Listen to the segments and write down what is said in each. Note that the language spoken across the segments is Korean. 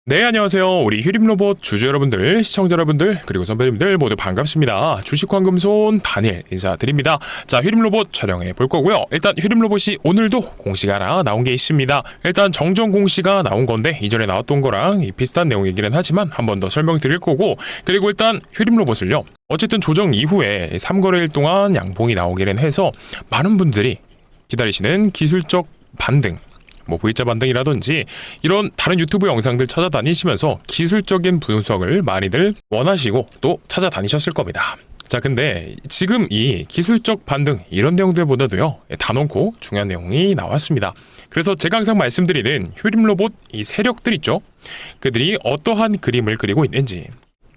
네, 안녕하세요. 우리 휴림로봇 주주 여러분들, 시청자 여러분들, 그리고 선배님들 모두 반갑습니다. 주식황금손 다니엘 인사드립니다. 자, 휴림로봇 촬영해 볼 거고요. 일단 휴림로봇이 오늘도 공시가 하나 나온 게 있습니다. 일단 정정 공시가 나온 건데 이전에 나왔던 거랑 비슷한 내용이기는 하지만 한 번 더 설명드릴 거고, 그리고 일단 휴림로봇을요, 어쨌든 조정 이후에 3거래일 동안 양봉이 나오기는 해서 많은 분들이 기다리시는 기술적 반등, V자 반등이라든지 이런 다른 유튜브 영상들 찾아다니시면서 기술적인 분석을 많이들 원하시고 또 찾아다니셨을 겁니다. 자, 근데 지금 이 기술적 반등 이런 내용들보다도요, 단언코 중요한 내용이 나왔습니다. 그래서 제가 항상 말씀드리는 휴림로봇 이 세력들 있죠, 그들이 어떠한 그림을 그리고 있는지,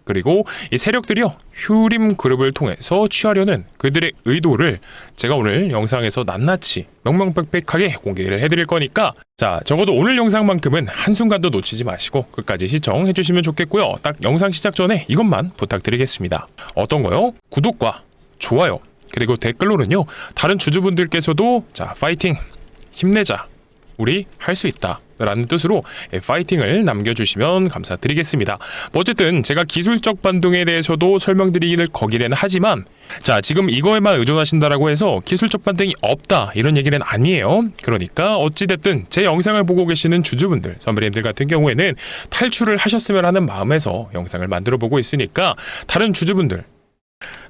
그리고 이 세력들이요, 휴림 그룹을 통해서 취하려는 그들의 의도를 제가 오늘 영상에서 낱낱이 명명백백하게 공개를 해드릴 거니까, 자, 적어도 오늘 영상만큼은 한순간도 놓치지 마시고 끝까지 시청해 주시면 좋겠고요. 딱 영상 시작 전에 이것만 부탁드리겠습니다. 어떤 거요? 구독과 좋아요, 그리고 댓글로는요, 다른 주주분들께서도 자, 파이팅, 힘내자, 우리 할 수 있다 라는 뜻으로 파이팅을 남겨주시면 감사드리겠습니다. 어쨌든 제가 기술적 반등에 대해서도 설명드리기를 거기는 하지만, 자, 지금 이거에만 의존하신다라고 해서 기술적 반등이 없다 이런 얘기는 아니에요. 그러니까 어찌됐든 제 영상을 보고 계시는 주주분들, 선배님들 같은 경우에는 탈출을 하셨으면 하는 마음에서 영상을 만들어 보고 있으니까 다른 주주분들,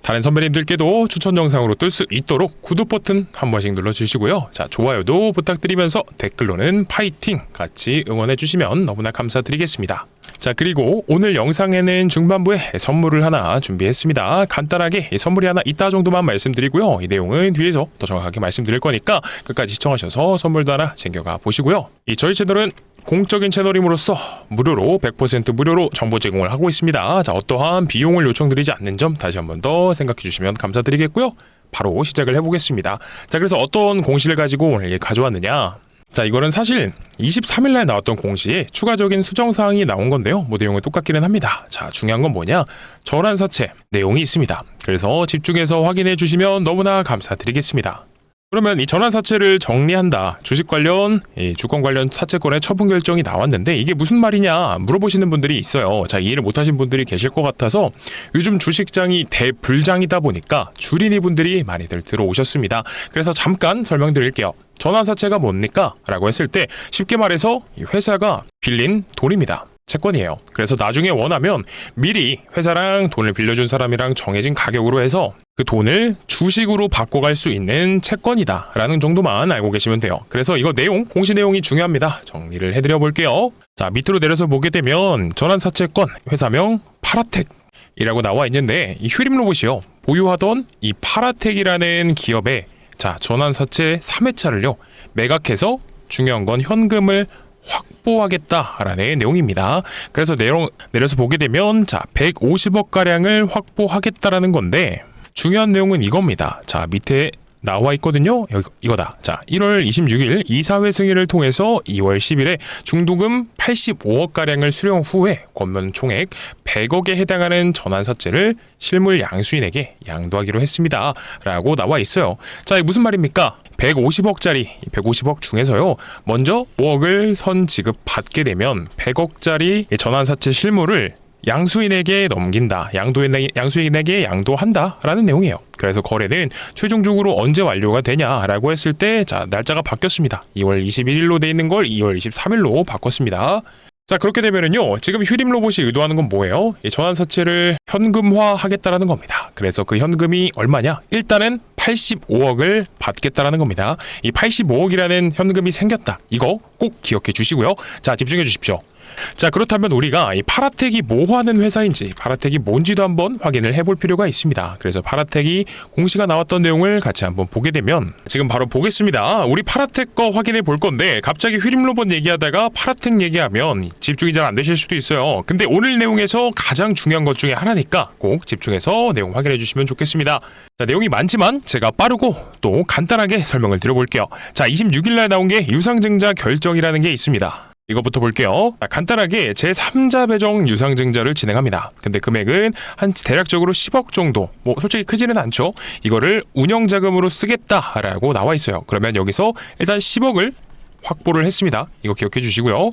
다른 선배님들께도 추천 영상으로 뜰 수 있도록 구독 버튼 한 번씩 눌러주시고요. 자, 좋아요도 부탁드리면서 댓글로는 파이팅 같이 응원해 주시면 너무나 감사드리겠습니다. 자, 그리고 오늘 영상에는 중반부에 선물을 하나 준비했습니다. 간단하게 선물이 하나 있다 정도만 말씀드리고요. 이 내용은 뒤에서 더 정확하게 말씀드릴 거니까 끝까지 시청하셔서 선물도 하나 챙겨가 보시고요. 저희 채널은 공적인 채널임으로써 무료로 100% 무료로 정보 제공을 하고 있습니다. 자, 어떠한 비용을 요청드리지 않는 점 다시 한 번 더 생각해 주시면 감사드리겠고요. 바로 시작을 해보겠습니다. 자, 그래서 어떤 공시를 가지고 오늘 가져왔느냐. 자, 이거는 사실 23일날 나왔던 공시에 추가적인 수정사항이 나온 건데요. 내용은 똑같기는 합니다. 자, 중요한 건 뭐냐? 전환사채 내용이 있습니다. 그래서 집중해서 확인해 주시면 너무나 감사드리겠습니다. 그러면 이 전환사채를 정리한다, 주식 관련, 주권 관련 사채권의 처분 결정이 나왔는데 이게 무슨 말이냐 물어보시는 분들이 있어요. 자, 이해를 못하신 분들이 계실 것 같아서 요즘 주식장이 대불장이다 보니까 주린이 분들이 많이들 들어오셨습니다. 그래서 잠깐 설명드릴게요. 전환사채가 뭡니까? 라고 했을 때 쉽게 말해서 이 회사가 빌린 돈입니다. 채권이에요. 그래서 나중에 원하면 미리 회사랑 돈을 빌려준 사람이랑 정해진 가격으로 해서 그 돈을 주식으로 바꿔갈 수 있는 채권이다 라는 정도만 알고 계시면 돼요. 그래서 이거 내용, 공시 내용이 중요합니다. 정리를 해드려 볼게요. 자, 밑으로 내려서 보게 되면 전환사채권 회사명 파라텍이라고 나와 있는데, 이 휴림로봇이요, 보유하던 이 파라텍이라는 기업의 자, 전환사채 3회차를요 매각해서 중요한 건 현금을 확보하겠다라는 내용입니다. 그래서 내용 내려서 보게 되면 자, 150억 가량을 확보하겠다라는 건데, 중요한 내용은 이겁니다. 자, 밑에 나와 있거든요. 이거다. 자, 1월 26일 이사회 승인을 통해서 2월 10일에 중도금 85억 가량을 수령 후에 권면 총액 100억에 해당하는 전환사채를 실물 양수인에게 양도하기로 했습니다. 라고 나와 있어요. 자, 이게 무슨 말입니까? 150억짜리 150억 중에서요, 먼저 5억을 선 지급 받게 되면 100억짜리 전환사채 실물을 양수인에게 넘긴다, 양수인에게 양도한다 라는 내용이에요. 그래서 거래는 최종적으로 언제 완료가 되냐라고 했을 때, 자, 날짜가 바뀌었습니다. 2월 21일로 돼 있는 걸 2월 23일로 바꿨습니다. 자, 그렇게 되면은요, 지금 휴림로봇이 의도하는 건 뭐예요? 이 전환사채를 현금화 하겠다라는 겁니다. 그래서 그 현금이 얼마냐? 일단은 85억을 받겠다라는 겁니다. 이 85억이라는 현금이 생겼다, 이거 꼭 기억해 주시고요. 자, 집중해 주십시오. 자, 그렇다면 우리가 이 파라텍이 뭐 하는 회사인지, 파라텍이 뭔지도 한번 확인을 해볼 필요가 있습니다. 그래서 파라텍이 공시가 나왔던 내용을 같이 한번 보게 되면, 지금 바로 보겠습니다. 우리 파라텍 거 확인해 볼 건데, 갑자기 휴림로봇 얘기하다가 파라텍 얘기하면 집중이 잘 안 되실 수도 있어요. 근데 오늘 내용에서 가장 중요한 것 중에 하나니까 꼭 집중해서 내용 확인해 주시면 좋겠습니다. 자, 내용이 많지만 제가 빠르고 또 간단하게 설명을 드려볼게요. 자, 26일날 나온 게 유상증자 결정이라는 게 있습니다. 이것부터 볼게요. 간단하게 제3자 배정 유상증자를 진행합니다. 근데 금액은 한 대략적으로 10억 정도, 솔직히 크지는 않죠. 이거를 운영자금으로 쓰겠다라고 나와 있어요. 그러면 여기서 일단 10억을 확보를 했습니다. 이거 기억해 주시고요.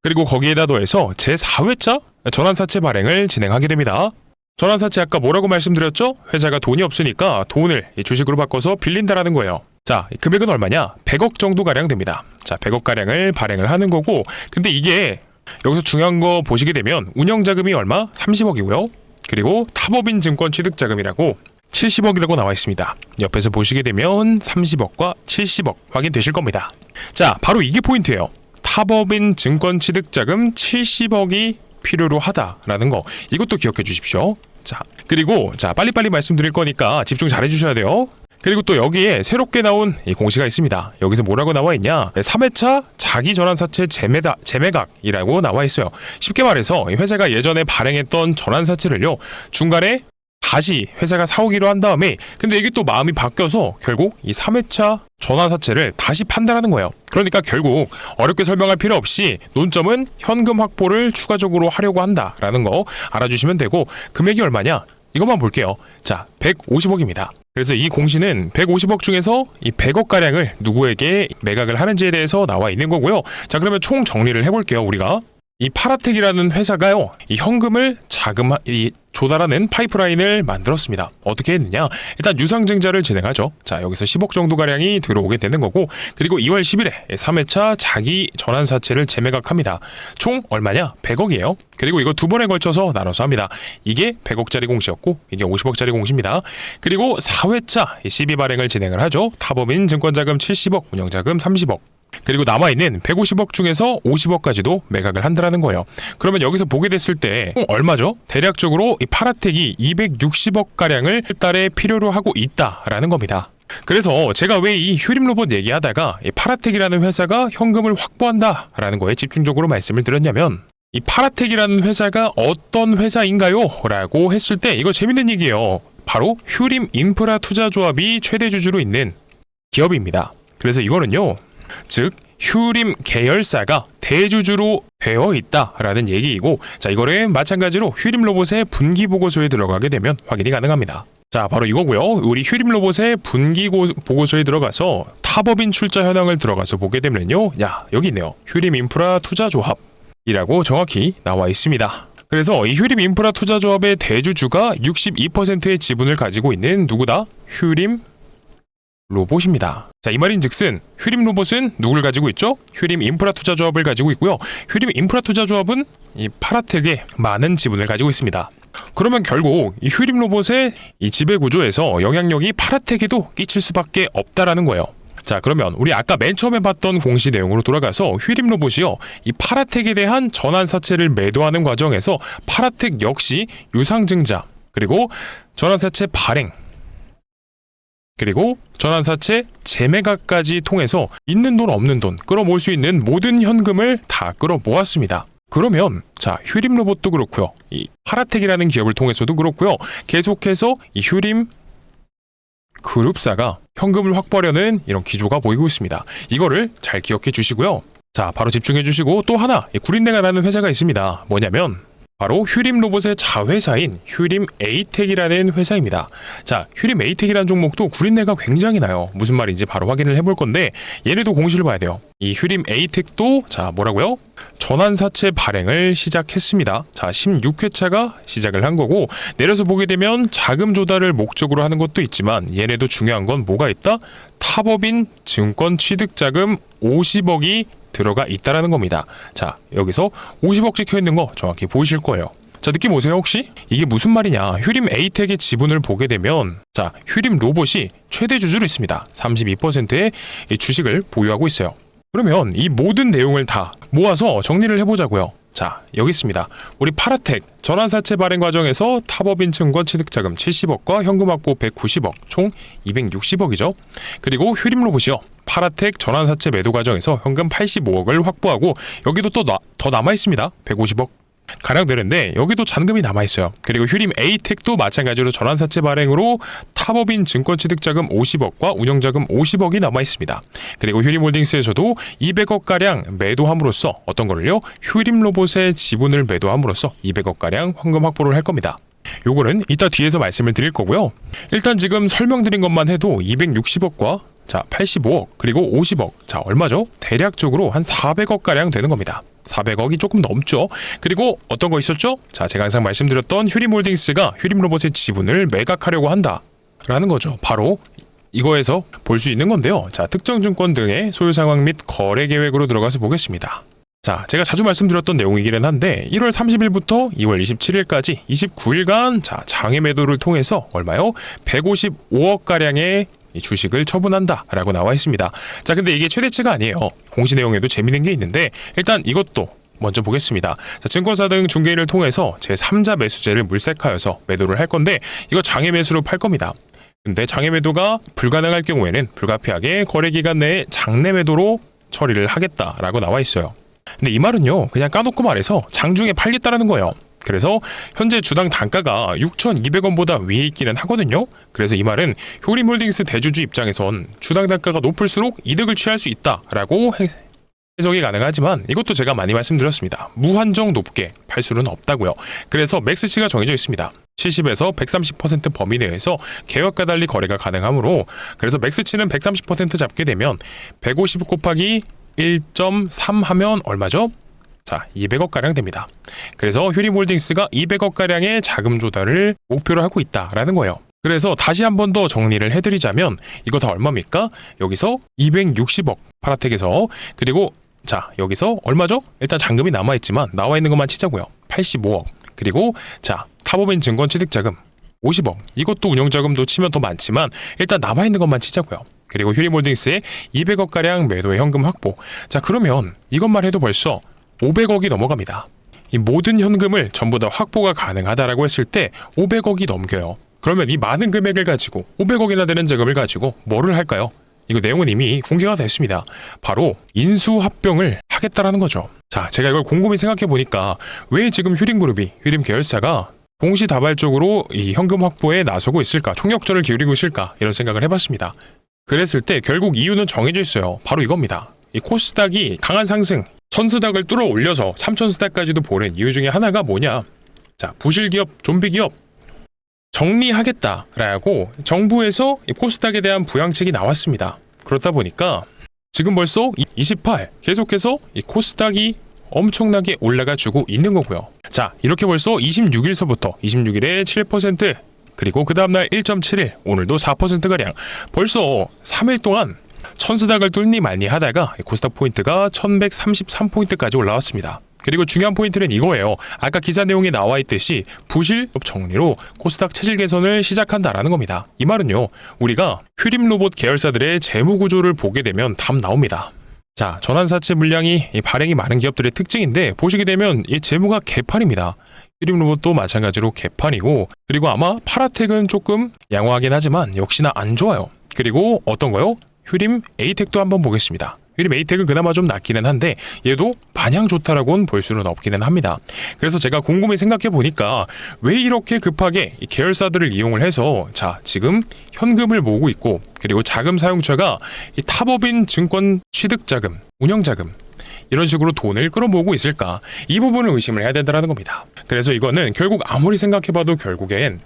그리고 거기에다 더해서 제4회차 전환사채 발행을 진행하게 됩니다. 전환사채 아까 뭐라고 말씀드렸죠? 회사가 돈이 없으니까 돈을 주식으로 바꿔서 빌린다라는 거예요. 자, 금액은 얼마냐? 100억 정도가량 됩니다. 자, 100억가량을 발행을 하는 거고, 근데 이게 여기서 중요한 거 보시게 되면 운영자금이 얼마? 30억이고요. 그리고 타법인 증권 취득자금이라고 70억이라고 나와 있습니다. 옆에서 보시게 되면 30억과 70억 확인되실 겁니다. 자, 바로 이게 포인트예요. 타법인 증권 취득자금 70억이 필요로 하다라는 거, 이것도 기억해 주십시오. 자, 그리고 빨리빨리 말씀드릴 거니까 집중 잘 해주셔야 돼요. 그리고 또 여기에 새롭게 나온 이 공시가 있습니다. 여기서 뭐라고 나와 있냐? 3회차 자기전환사채 재매각이라고 나와 있어요. 쉽게 말해서 회사가 예전에 발행했던 전환사채를요, 중간에 다시 회사가 사오기로 한 다음에, 근데 이게 또 마음이 바뀌어서 결국 이 3회차 전환사채를 다시 판다라는 거예요. 그러니까 결국 어렵게 설명할 필요 없이 논점은 현금 확보를 추가적으로 하려고 한다라는 거 알아주시면 되고, 금액이 얼마냐? 이것만 볼게요. 자, 150억입니다. 그래서 이 공시는 150억 중에서 이 100억가량을 누구에게 매각을 하는지에 대해서 나와 있는 거고요. 자, 그러면 총 정리를 해볼게요. 우리가 이 파라텍이라는 회사가요, 이 현금을 조달하는 파이프라인을 만들었습니다. 어떻게 했느냐? 일단 유상증자를 진행하죠. 자, 여기서 10억 정도 가량이 들어오게 되는 거고, 그리고 2월 10일에 3회차 자기 전환사채를 재매각합니다. 총 얼마냐? 100억이에요. 그리고 이거 두 번에 걸쳐서 나눠서 합니다. 이게 100억짜리 공시였고, 이게 50억짜리 공시입니다. 그리고 4회차 시비 발행을 진행을 하죠. 타법인 증권자금 70억, 운영자금 30억. 그리고 남아있는 150억 중에서 50억까지도 매각을 한다는 거예요. 그러면 여기서 보게 됐을 때 얼마죠? 대략적으로 이 파라텍이 260억가량을 한 달에 필요로 하고 있다라는 겁니다. 그래서 제가 왜 이 휴림로봇 얘기하다가 이 파라텍이라는 회사가 현금을 확보한다라는 거에 집중적으로 말씀을 드렸냐면, 이 파라텍이라는 회사가 어떤 회사인가요? 라고 했을 때 이거 재밌는 얘기예요. 바로 휴림 인프라 투자조합이 최대 주주로 있는 기업입니다. 그래서 이거는요, 즉 휴림 계열사가 대주주로 되어 있다라는 얘기이고, 자, 이거를 마찬가지로 휴림 로봇의 분기 보고서에 들어가게 되면 확인이 가능합니다. 자, 바로 이거고요. 우리 휴림 로봇의 분기 보고서에 들어가서 타법인 출자 현황을 들어가서 보게 되면요, 야, 여기 있네요. 휴림 인프라 투자조합이라고 정확히 나와 있습니다. 그래서 이 휴림 인프라 투자조합의 대주주가 62%의 지분을 가지고 있는 누구다? 휴림 로봇입니다. 자, 이 말인 즉슨 휴림 로봇은 누굴 가지고 있죠? 휴림 인프라 투자조합을 가지고 있고요. 휴림 인프라 투자조합은 이 파라텍의 많은 지분을 가지고 있습니다. 그러면 결국 이 휴림 로봇의 이 지배 구조에서 영향력이 파라텍에도 끼칠 수밖에 없다라는 거예요. 자, 그러면 우리 아까 맨 처음에 봤던 공시 내용으로 돌아가서 휴림 로봇이요, 이 파라텍에 대한 전환사채를 매도하는 과정에서 파라텍 역시 유상증자, 그리고 전환사채 발행, 그리고 전환사채 재매각까지 통해서 있는 돈 없는 돈 끌어모을 수 있는 모든 현금을 다 끌어모았습니다. 그러면 자, 휴림 로봇도 그렇고요, 이 파라텍이라는 기업을 통해서도 그렇고요, 계속해서 이 휴림 그룹사가 현금을 확보하려는 이런 기조가 보이고 있습니다. 이거를 잘 기억해 주시고요. 자, 바로 집중해 주시고, 또 하나 구린내가 나는 회사가 있습니다. 뭐냐면 바로 휴림 로봇의 자회사인 휴림 에이텍이라는 회사입니다. 자, 휴림 에이텍이라는 종목도 구린내가 굉장히 나요. 무슨 말인지 바로 확인을 해볼 건데, 얘네도 공시를 봐야 돼요. 이 휴림 에이텍도 자, 뭐라고요? 전환사채 발행을 시작했습니다. 자, 16회차가 시작을 한 거고, 내려서 보게 되면 자금 조달을 목적으로 하는 것도 있지만, 얘네도 중요한 건 뭐가 있다? 타법인 증권 취득자금 50억이 들어가 있다라는 겁니다. 자, 여기서 50억 찍혀 있는 거 정확히 보이실 거예요. 자, 느낌 오세요 혹시? 이게 무슨 말이냐? 휴림 에이텍의 지분을 보게 되면, 자, 휴림 로봇이 최대 주주로 있습니다. 32%의 주식을 보유하고 있어요. 그러면 이 모든 내용을 다 모아서 정리를 해보자고요. 자, 여기 있습니다. 우리 파라텍 전환사채 발행 과정에서 타법인 증권 취득자금 70억과 현금 확보 190억, 총 260억이죠. 그리고 휴림 로봇이요, 파라텍 전환사채 매도 과정에서 현금 85억을 확보하고, 여기도 또 더 남아있습니다. 150억 가량 되는데 여기도 잔금이 남아있어요. 그리고 휴림 에이텍도 마찬가지로 전환사채 발행으로 타법인 증권 취득자금 50억과 운영자금 50억이 남아있습니다. 그리고 휴림홀딩스에서도 200억가량 매도함으로써 어떤 거를요? 휴림 로봇의 지분을 매도함으로써 200억가량 현금 확보를 할 겁니다. 요거는 이따 뒤에서 말씀을 드릴 거고요. 일단 지금 설명드린 것만 해도 260억과 자, 85억 그리고 50억, 자, 얼마죠? 대략적으로 한 400억가량 되는 겁니다. 400억이 조금 넘죠. 그리고 어떤 거 있었죠? 자, 제가 항상 말씀드렸던 휴림홀딩스가 휴림로봇의 지분을 매각하려고 한다라는 거죠. 바로 이거에서 볼 수 있는 건데요. 자, 특정 증권 등의 소유 상황 및 거래 계획으로 들어가서 보겠습니다. 자, 제가 자주 말씀드렸던 내용이기는 한데 1월 30일부터 2월 27일까지 29일간 자, 장외 매도를 통해서 얼마요? 155억 가량의 이 주식을 처분한다라고 나와 있습니다. 자, 근데 이게 최대치가 아니에요. 공시 내용에도 재미있는 게 있는데 일단 이것도 먼저 보겠습니다. 자, 증권사 등 중개인을 통해서 제3자 매수제를 물색하여서 매도를 할 건데 이거 장외 매수로 팔 겁니다. 근데 장외 매도가 불가능할 경우에는 불가피하게 거래 기간 내에 장내 매도로 처리를 하겠다라고 나와 있어요. 근데 이 말은요, 그냥 까놓고 말해서 장중에 팔겠다라는 거예요. 그래서 현재 주당 단가가 6,200원보다 위에 있기는 하거든요. 그래서 이 말은 휴림홀딩스 대주주 입장에선 주당 단가가 높을수록 이득을 취할 수 있다라고 해석이 가능하지만 이것도 제가 많이 말씀드렸습니다. 무한정 높게 팔 수는 없다고요. 그래서 맥스치가 정해져 있습니다. 70에서 130% 범위 내에서 계획과 달리 거래가 가능하므로 그래서 맥스치는 130% 잡게 되면 150 곱하기 1.3 하면 얼마죠? 자, 200억가량 됩니다. 그래서 휴림홀딩스가 200억가량의 자금 조달을 목표로 하고 있다라는 거예요. 그래서 다시 한 번 더 정리를 해드리자면 이거 다 얼마입니까? 여기서 260억 파라텍에서 그리고 자, 여기서 얼마죠? 일단 잔금이 남아있지만 나와 있는 것만 치자고요. 85억 그리고 자, 탑오벤 증권 취득자금 50억 이것도 운영자금도 치면 더 많지만 일단 남아있는 것만 치자고요. 그리고 휴림홀딩스의 200억가량 매도의 현금 확보. 자, 그러면 이것만 해도 벌써 500억이 넘어갑니다. 이 모든 현금을 전부 다 확보가 가능하다라고 했을 때 500억이 넘겨요. 그러면 이 많은 금액을 가지고 500억이나 되는 자금을 가지고 뭐를 할까요? 이거 내용은 이미 공개가 됐습니다. 바로 인수합병을 하겠다라는 거죠. 자, 제가 이걸 곰곰이 생각해 보니까 왜 지금 휴림그룹이 휴림 계열사가 동시다발적으로 이 현금 확보에 나서고 있을까, 총력전을 기울이고 있을까 이런 생각을 해봤습니다. 그랬을 때 결국 이유는 정해져 있어요. 바로 이겁니다. 이 코스닥이 강한 상승, 1000스닥을 뚫어 올려서 3000스닥까지도 보는 이유 중에 하나가 뭐냐? 자, 부실기업, 좀비기업 정리하겠다라고 정부에서 이 코스닥에 대한 부양책이 나왔습니다. 그렇다 보니까 지금 벌써 28 계속해서 이 코스닥이 엄청나게 올라가 주고 있는 거고요. 자, 이렇게 벌써 26일서부터 26일에 7% 그리고 그 다음날 1.71 오늘도 4%가량 벌써 3일 동안 1000스닥을 뚫니 말니 하다가 코스닥 포인트가 1133포인트까지 올라왔습니다. 그리고 중요한 포인트는 이거예요. 아까 기사 내용에 나와 있듯이 부실 정리로 코스닥 체질 개선을 시작한다라는 겁니다. 이 말은요, 우리가 휴림로봇 계열사들의 재무 구조를 보게 되면 답 나옵니다. 자, 전환사채 물량이 발행이 많은 기업들의 특징인데 보시게 되면 이 재무가 개판입니다. 휴림로봇도 마찬가지로 개판이고 그리고 아마 파라텍은 조금 양호하긴 하지만 역시나 안 좋아요. 그리고 어떤 거요? 휴림 에이텍도 한번 보겠습니다. 휴림 에이텍은 그나마 좀 낫기는 한데 얘도 마냥 좋다라고는 볼 수는 없기는 합니다. 그래서 제가 곰곰이 생각해 보니까 왜 이렇게 급하게 이 계열사들을 이용을 해서 자, 지금 현금을 모으고 있고 그리고 자금 사용처가 이 탑업인 증권 취득자금, 운영자금 이런 식으로 돈을 끌어모으고 있을까? 이 부분을 의심을 해야 된다는 겁니다. 그래서 이거는 결국 아무리 생각해봐도 결국엔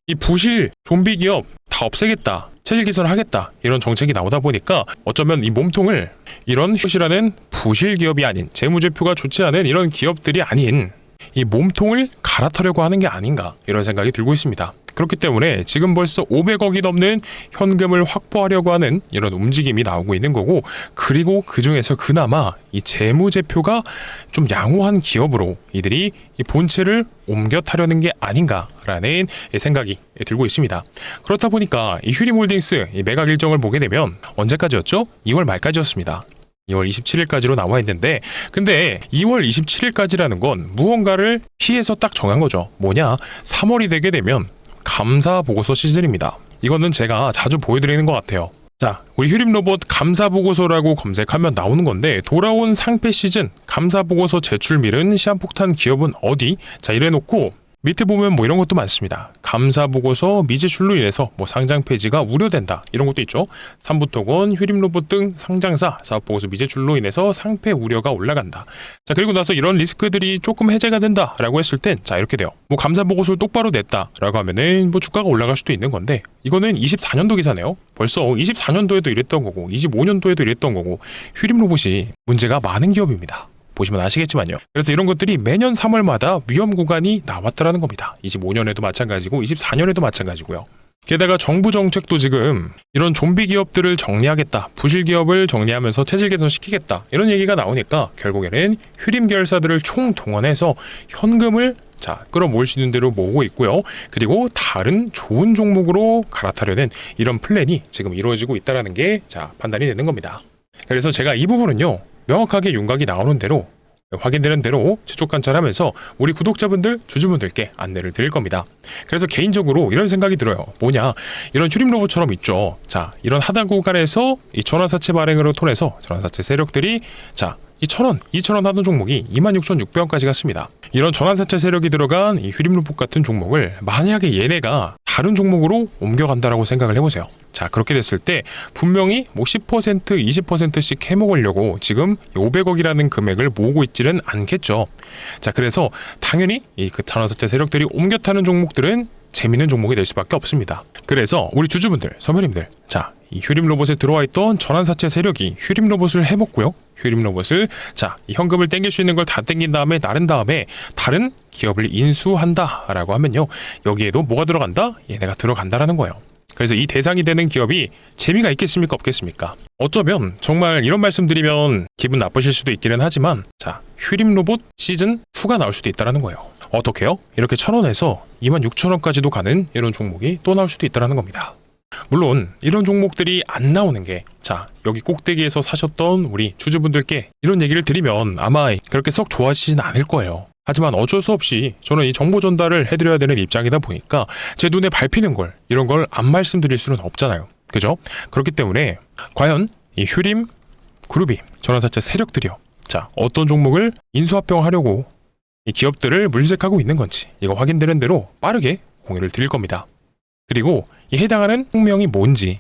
이 부실 좀비 기업 다 없애겠다, 체질 개선을 하겠다 이런 정책이 나오다 보니까 어쩌면 이 몸통을 이런 휴시라는 부실 기업이 아닌 재무제표가 좋지 않은 이런 기업들이 아닌 이 몸통을 갈아타려고 하는 게 아닌가 이런 생각이 들고 있습니다. 그렇기 때문에 지금 벌써 500억이 넘는 현금을 확보하려고 하는 이런 움직임이 나오고 있는 거고 그리고 그 중에서 그나마 이 재무제표가 좀 양호한 기업으로 이들이 이 본체를 옮겨 타려는 게 아닌가라는 생각이 들고 있습니다. 그렇다 보니까 이 휴림홀딩스 이 매각 일정을 보게 되면 언제까지였죠? 2월 말까지였습니다. 2월 27일까지로 나와 있는데 근데 2월 27일까지라는 건 무언가를 피해서 딱 정한 거죠. 뭐냐? 3월이 되게 되면 감사 보고서 시즌입니다. 이거는 제가 자주 보여드리는 것 같아요. 자, 우리 휴림로봇 감사 보고서라고 검색하면 나오는 건데 돌아온 상패 시즌 감사 보고서 제출 미른 시한폭탄 기업은 어디? 자, 이래놓고 밑에 보면 뭐 이런 것도 많습니다. 감사 보고서 미제출로 인해서 뭐 상장 폐지가 우려된다 이런 것도 있죠. 삼부토건, 휴림로봇 등 상장사 사업 보고서 미제출로 인해서 상패 우려가 올라간다. 자, 그리고 나서 이런 리스크들이 조금 해제가 된다라고 했을 땐 자, 이렇게 돼요. 뭐 감사 보고서를 똑바로 냈다라고 하면은 뭐 주가가 올라갈 수도 있는 건데 이거는 24년도 기사네요. 벌써 24년도에도 이랬던 거고 25년도에도 이랬던 거고 휴림로봇이 문제가 많은 기업입니다. 보시면 아시겠지만요. 그래서 이런 것들이 매년 3월마다 위험 구간이 나왔다라는 겁니다. 25년에도 마찬가지고 24년에도 마찬가지고요. 게다가 정부 정책도 지금 이런 좀비 기업들을 정리하겠다, 부실 기업을 정리하면서 체질 개선시키겠다 이런 얘기가 나오니까 결국에는 휴림 계열사들을 총동원해서 현금을 끌어모을 수 있는 대로 모으고 있고요. 그리고 다른 좋은 종목으로 갈아타려는 이런 플랜이 지금 이루어지고 있다는 게 판단이 되는 겁니다. 그래서 제가 이 부분은요, 명확하게 윤곽이 나오는 대로 확인되는 대로 최종 관찰하면서 우리 구독자분들, 주주분들께 안내를 드릴 겁니다. 그래서 개인적으로 이런 생각이 들어요. 뭐냐, 이런 휴림 로봇처럼 있죠. 이런 하단 구간에서 이 전환사채 발행으로 통해서 전환사채 세력들이 이 1,000원, 2,000원 하던 종목이 26,600원까지 갔습니다. 이런 전환사채 세력이 들어간 이 휴림 로봇 같은 종목을 만약에 얘네가 다른 종목으로 옮겨간다라고 생각을 해보세요. 그렇게 됐을 때 분명히 10%, 20%씩 해먹으려고 지금 500억이라는 금액을 모으고 있지는 않겠죠. 그래서 당연히 이 전환사채 세력들이 옮겨 타는 종목들은 재밌는 종목이 될 수밖에 없습니다. 그래서 우리 주주분들, 선배님들, 이 휴림 로봇에 들어와 있던 전환사채 세력이 휴림 로봇을 해먹고요. 휴림 로봇을 이 현금을 땡길 수 있는 걸 다 땡긴 다음에 나른 다음에 다른 기업을 인수한다라고 하면요, 여기에도 뭐가 들어간다? 얘네가 들어간다라는 거예요. 그래서 이 대상이 되는 기업이 재미가 있겠습니까, 없겠습니까? 어쩌면 정말 이런 말씀드리면 기분 나쁘실 수도 있기는 하지만 휴림 로봇 시즌 2가 나올 수도 있다는 거예요. 어떻게요? 이렇게 1,000원에서 26,000원까지도 가는 이런 종목이 또 나올 수도 있다는 겁니다. 물론 이런 종목들이 안 나오는 게 여기 꼭대기에서 사셨던 우리 주주분들께 이런 얘기를 드리면 아마 그렇게 썩 좋아하시진 않을 거예요. 하지만 어쩔 수 없이 저는 이 정보 전달을 해드려야 되는 입장이다 보니까 제 눈에 밟히는 걸, 이런 걸 안 말씀드릴 수는 없잖아요. 그죠? 그렇기 때문에 과연 이 휴림 그룹이 전환사채 세력들이요, 어떤 종목을 인수합병하려고 이 기업들을 물색하고 있는 건지 이거 확인되는 대로 빠르게 공유를 드릴 겁니다. 그리고 이 해당하는 통명이 뭔지,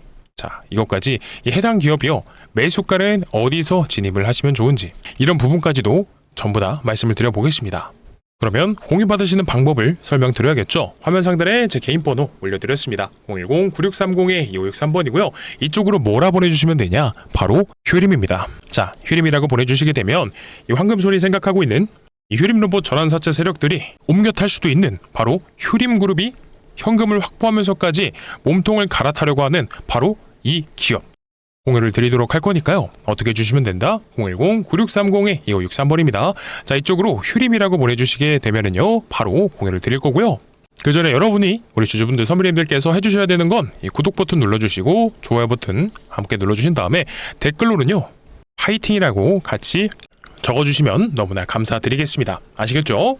이것까지 이 해당 기업이요, 매수가는 어디서 진입을 하시면 좋은지 이런 부분까지도 전부 다 말씀을 드려보겠습니다. 그러면 공유받으시는 방법을 설명드려야겠죠. 화면 상단에 제 개인 번호 올려드렸습니다. 010-9630-2563번이고요. 이쪽으로 뭐라 보내주시면 되냐? 바로 휴림입니다. 휴림이라고 보내주시게 되면 이 황금손이 생각하고 있는 이 휴림 로봇 전환사채 세력들이 옮겨 탈 수도 있는 바로 휴림 그룹이 현금을 확보하면서까지 몸통을 갈아타려고 하는 바로 이 기업 공유를 드리도록 할 거니까요. 어떻게 주시면 된다? 010-9630-2563번입니다. 이쪽으로 휴림이라고 보내주시게 되면은요, 바로 공유를 드릴 거고요. 그 전에 여러분이 우리 주주분들, 선배님들께서 해주셔야 되는 건 이 구독 버튼 눌러주시고 좋아요 버튼 함께 눌러주신 다음에 댓글로는요, 화이팅이라고 같이 적어주시면 너무나 감사드리겠습니다. 아시겠죠?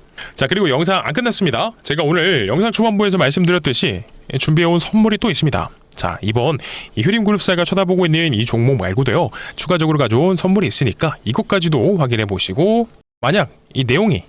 그리고 영상 안 끝났습니다. 제가 오늘 영상 초반부에서 말씀드렸듯이 준비해온 선물이 또 있습니다. 이번 이 휴림그룹사가 쳐다보고 있는 이 종목 말고도요, 추가적으로 가져온 선물이 있으니까 이것까지도 확인해 보시고, 만약 이 내용이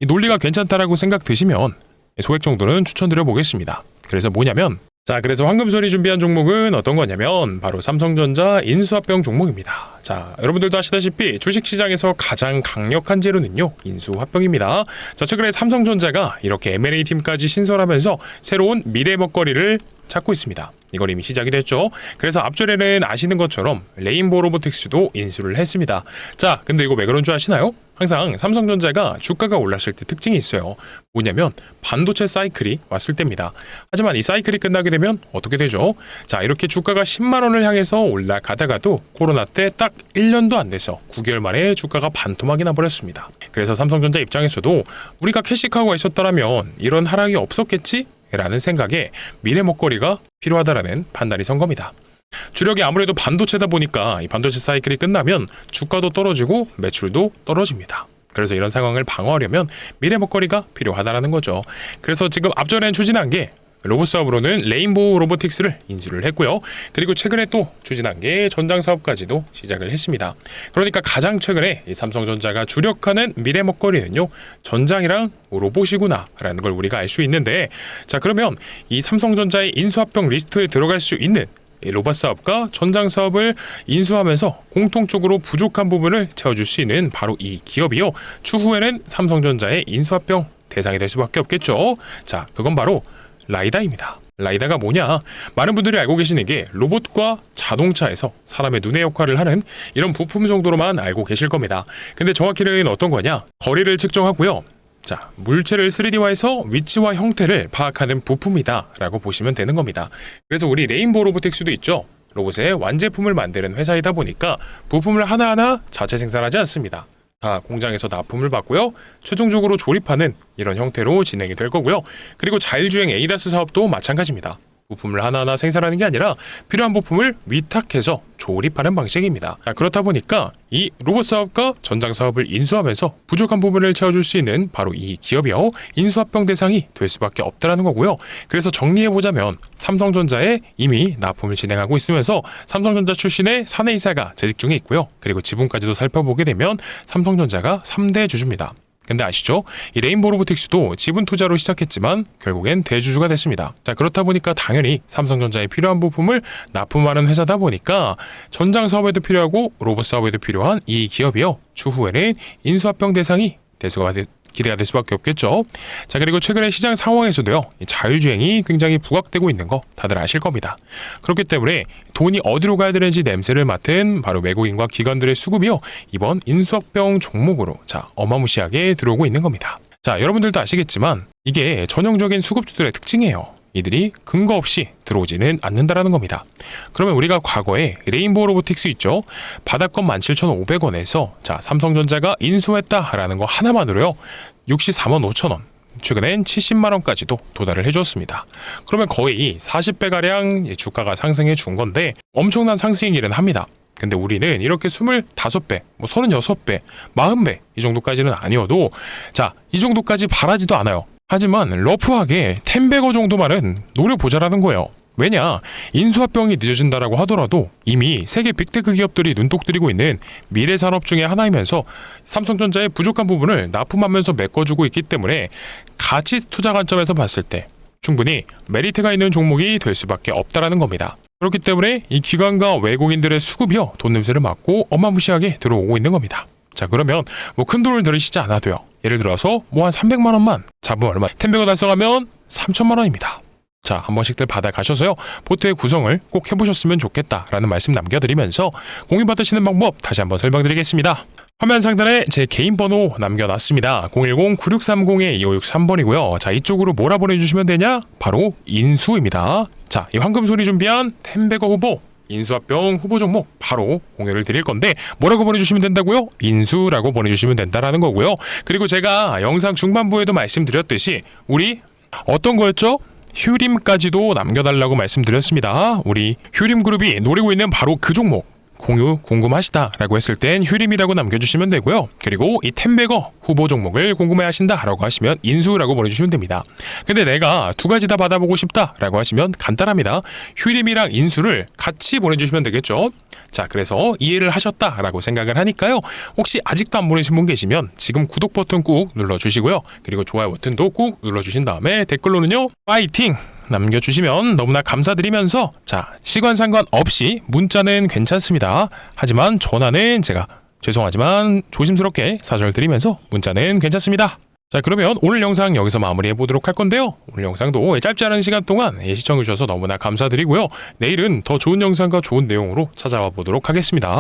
이 논리가 괜찮다라고 생각 드시면 소액 정도는 추천드려 보겠습니다. 그래서 뭐냐면, 그래서 황금손이 준비한 종목은 어떤 거냐면 바로 삼성전자 인수합병 종목입니다. 여러분들도 아시다시피 주식시장에서 가장 강력한 재료는요, 인수합병입니다. 최근에 삼성전자가 이렇게 M&A 팀까지 신설하면서 새로운 미래 먹거리를 찾고 있습니다. 이건 이미 시작이 됐죠. 그래서 앞전에는 아시는 것처럼 레인보우 로보틱스도 인수를 했습니다. 근데 이거 왜 그런 줄 아시나요? 항상 삼성전자가 주가가 올랐을 때 특징이 있어요. 뭐냐면 반도체 사이클이 왔을 때입니다. 하지만 이 사이클이 끝나게 되면 어떻게 되죠? 이렇게 주가가 10만 원을 향해서 올라가다가도 코로나 때 딱 1년도 안 돼서 9개월 만에 주가가 반토막이 나버렸습니다. 그래서 삼성전자 입장에서도 우리가 캐시카우가 있었더라면 이런 하락이 없었겠지? 라는 생각에 미래 먹거리가 필요하다라는 판단이 선 겁니다. 주력이 아무래도 반도체다 보니까 이 반도체 사이클이 끝나면 주가도 떨어지고 매출도 떨어집니다. 그래서 이런 상황을 방어하려면 미래 먹거리가 필요하다라는 거죠. 그래서 지금 앞전에 추진한 게 로봇 사업으로는 레인보우 로보틱스를 인수를 했고요. 그리고 최근에 또 추진한 게 전장 사업까지도 시작을 했습니다. 그러니까 가장 최근에 이 삼성전자가 주력하는 미래 먹거리는요, 전장이랑 로봇이구나 라는 걸 우리가 알 수 있는데, 그러면 이 삼성전자의 인수합병 리스트에 들어갈 수 있는 이 로봇 사업과 전장 사업을 인수하면서 공통적으로 부족한 부분을 채워줄 수 있는 바로 이 기업이요, 추후에는 삼성전자의 인수합병 대상이 될 수밖에 없겠죠. 그건 바로 라이다입니다. 라이다가 뭐냐? 많은 분들이 알고 계시는 게 로봇과 자동차에서 사람의 눈의 역할을 하는 이런 부품 정도로만 알고 계실 겁니다. 근데 정확히는 어떤 거냐? 거리를 측정하고요. 자, 물체를 3D화해서 위치와 형태를 파악하는 부품이다 라고 보시면 되는 겁니다. 그래서 우리 레인보우 로보틱스도 있죠. 로봇의 완제품을 만드는 회사이다 보니까 부품을 하나하나 자체 생산하지 않습니다. 다 공장에서 납품을 받고요. 최종적으로 조립하는 이런 형태로 진행이 될 거고요. 그리고 자율주행 ADAS 사업도 마찬가지입니다. 부품을 하나하나 생산하는 게 아니라 필요한 부품을 위탁해서 조립하는 방식입니다. 그렇다 보니까 이 로봇 사업과 전장 사업을 인수하면서 부족한 부분을 채워줄 수 있는 바로 이 기업이요. 인수합병 대상이 될 수밖에 없다라는 거고요. 그래서 정리해보자면 삼성전자에 이미 납품을 진행하고 있으면서 삼성전자 출신의 사내이사가 재직 중에 있고요. 그리고 지분까지도 살펴보게 되면 삼성전자가 3대 주주입니다. 근데 아시죠? 이 레인보우 로보틱스도 지분 투자로 시작했지만 결국엔 대주주가 됐습니다. 자, 그렇다 보니까 당연히 삼성전자에 필요한 부품을 납품하는 회사다 보니까 전장 사업에도 필요하고 로봇 사업에도 필요한 이 기업이요. 추후에는 인수합병 대상이 기대가 될 수밖에 없겠죠. 자, 그리고 최근에 시장 상황에서도요, 이 자율주행이 굉장히 부각되고 있는 거 다들 아실 겁니다. 그렇기 때문에 돈이 어디로 가야 되는지 냄새를 맡은 바로 외국인과 기관들의 수급이요, 이번 인수합병 종목으로 어마무시하게 들어오고 있는 겁니다. 자, 여러분들도 아시겠지만 이게 전형적인 수급주들의 특징이에요. 이들이 근거 없이 들어오지는 않는다라는 겁니다. 그러면 우리가 과거에 레인보우 로보틱스 있죠? 바닥권 17,500원에서 삼성전자가 인수했다라는 거 하나만으로요 64만 5천원, 최근엔 70만원까지도 도달을 해줬습니다. 그러면 거의 40배가량 주가가 상승해 준 건데 엄청난 상승이기는 합니다. 근데 우리는 이렇게 25배, 36배, 40배 이 정도까지는 아니어도 이 정도까지 바라지도 않아요. 하지만 러프하게 10배거 정도만은 노려보자라는 거예요. 왜냐? 인수합병이 늦어진다라고 하더라도 이미 세계 빅테크 기업들이 눈독 들이고 있는 미래 산업 중에 하나이면서 삼성전자의 부족한 부분을 납품하면서 메꿔주고 있기 때문에 가치 투자 관점에서 봤을 때 충분히 메리트가 있는 종목이 될 수밖에 없다라는 겁니다. 그렇기 때문에 이 기관과 외국인들의 수급이요, 돈 냄새를 맡고 어마무시하게 들어오고 있는 겁니다. 자, 그러면 큰 돈을 들이시지 않아도요. 예를 들어서 한 300만 원만 잡으면 얼마? 10배가 달성하면 3천만 원입니다. 자, 한 번씩들 받아가셔서요. 포트의 구성을 꼭 해보셨으면 좋겠다라는 말씀 남겨드리면서 공유받으시는 방법 다시 한번 설명드리겠습니다. 화면 상단에 제 개인 번호 남겨놨습니다. 010-9630-2563번이고요. 자, 이쪽으로 뭐라 보내주시면 되냐? 바로 인수입니다. 자, 이 황금손이 준비한 10배거 후보 인수합병 후보 종목 바로 공유를 드릴 건데 뭐라고 보내주시면 된다고요? 인수라고 보내주시면 된다라는 거고요. 그리고 제가 영상 중반부에도 말씀드렸듯이 우리 어떤 거였죠? 휴림까지도 남겨달라고 말씀드렸습니다. 우리 휴림그룹이 노리고 있는 바로 그 종목 공유 궁금하시다라고 했을 땐 휴림이라고 남겨주시면 되고요. 그리고 이 10배거 후보 종목을 궁금해하신다라고 하시면 인수라고 보내주시면 됩니다. 근데 내가 두 가지 다 받아보고 싶다라고 하시면 간단합니다. 휴림이랑 인수를 같이 보내주시면 되겠죠. 자, 그래서 이해를 하셨다라고 생각을 하니까요. 혹시 아직도 안 보내신 분 계시면 지금 구독 버튼 꾹 눌러주시고요. 그리고 좋아요 버튼도 꾹 눌러주신 다음에 댓글로는요, 파이팅! 남겨주시면 너무나 감사드리면서 시간 상관없이 문자는 괜찮습니다. 하지만 전화는 제가 죄송하지만 조심스럽게 사절드리면서 문자는 괜찮습니다. 자, 그러면 오늘 영상 여기서 마무리해 보도록 할 건데요. 오늘 영상도 짧지 않은 시간 동안 시청해 주셔서 너무나 감사드리고요. 내일은 더 좋은 영상과 좋은 내용으로 찾아와 보도록 하겠습니다.